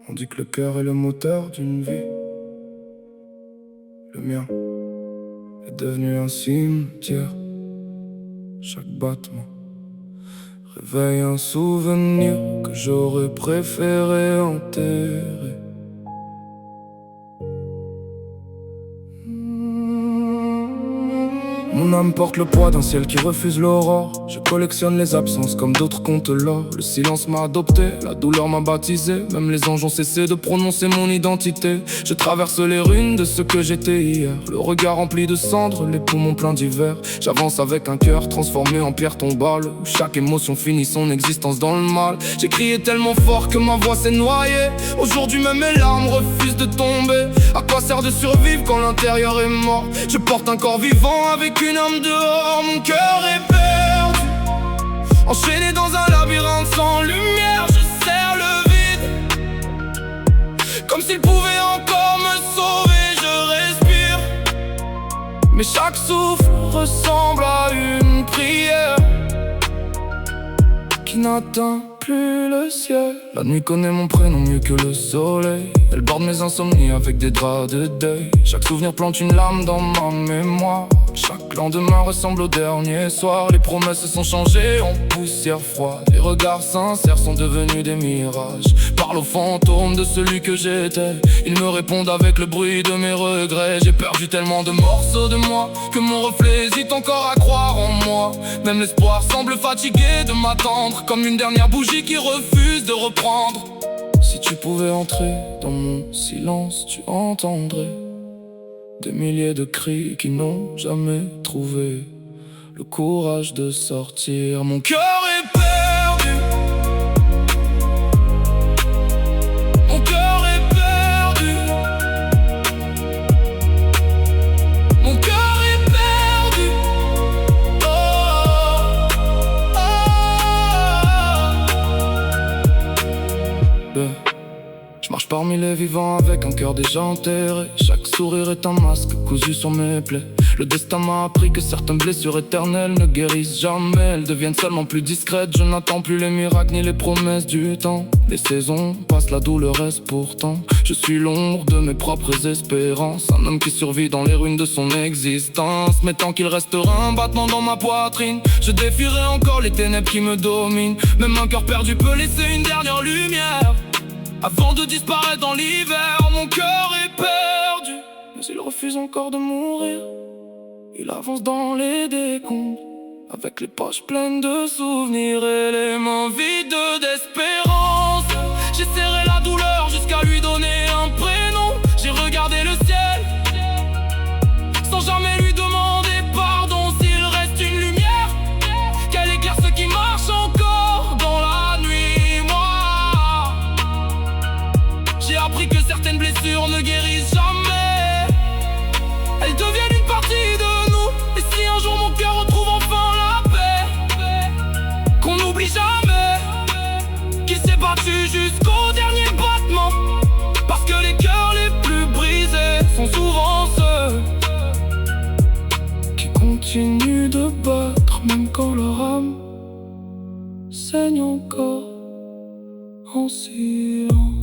On dit que le cœur est le moteur d'une vie. Le mien est devenu un cimetière. Chaque battement réveille un souvenir que j'aurais préféré enterrer. Mon âme porte le poids d'un ciel qui refuse l'aurore. Je collectionne les absences comme d'autres comptent l'or. Le silence m'a adopté, la douleur m'a baptisé. Même les anges ont cessé de prononcer mon identité. Je traverse les ruines de ce que j'étais hier. Le regard rempli de cendres, les poumons pleins d'hiver. J'avance avec un cœur transformé en pierre tombale, où chaque émotion finit son existence dans le mal. J'ai crié tellement fort que ma voix s'est noyée. Aujourd'hui même mes larmes refusent de tomber. À quoi sert de survivre quand l'intérieur est mort? Je porte un corps vivant avec une âme dehors. Mon cœur est perdu, enchaîné dans un labyrinthe sans lumière. Je serre le vide, comme s'il pouvait encore me sauver. Je respire, mais chaque souffle ressemble à une prière qui n'atteint plus le ciel. La nuit connaît mon prénom mieux que le soleil. Elle borde mes insomnies avec des draps de deuil. Chaque souvenir plante une lame dans ma mémoire. Chaque lendemain ressemble au dernier soir. Les promesses se sont changées en poussière froide. Les regards sincères sont devenus des mirages. Parle aux fantômes de celui que j'étais. Ils me répondent avec le bruit de mes regrets. J'ai perdu tellement de morceaux de moi que mon reflet hésite encore à croire en moi. Même l'espoir semble fatigué de m'attendre, comme une dernière bougie qui refuse de reprendre. Si tu pouvais entrer dans mon silence, tu entendrais des milliers de cris qui n'ont jamais trouvé le courage de sortir. Mon cœur est perdu, mon cœur est perdu, mon cœur est perdu. Oh, oh, oh. Je marche parmi les vivants avec un cœur déjà enterré. Chaque sourire est un masque cousu sur mes plaies. Le destin m'a appris que certaines blessures éternelles ne guérissent jamais. Elles deviennent seulement plus discrètes. Je n'attends plus les miracles ni les promesses du temps. Les saisons passent, la douleur reste pourtant. Je suis l'ombre de mes propres espérances. Un homme qui survit dans les ruines de son existence. Mais tant qu'il restera un battement dans ma poitrine, je défierai encore les ténèbres qui me dominent. Même un cœur perdu peut laisser une dernière lumière avant de disparaître dans l'hiver. Mon cœur est perdu, mais il refuse encore de mourir. Il avance dans les décombres, avec les poches pleines de souvenirs et les mains vides d'espérance. J'ai serré la douleur jusqu'à lui donner un prénom. J'ai regardé le ciel, sans jamais lui demander pardon. S'il reste une lumière, qu'elle éclaire ceux qui marchent encore dans la nuit. Moi, j'ai appris que certaines blessures ne guérissent jamais. Elles deviennent une partie de nous. Et si un jour mon cœur retrouve enfin la paix, qu'on n'oublie jamais qu'il s'est battu jusqu'au dernier battement. Parce que les cœurs les plus brisés sont souvent ceux qui continuent de battre, même quand leur âme saigne encore en silence.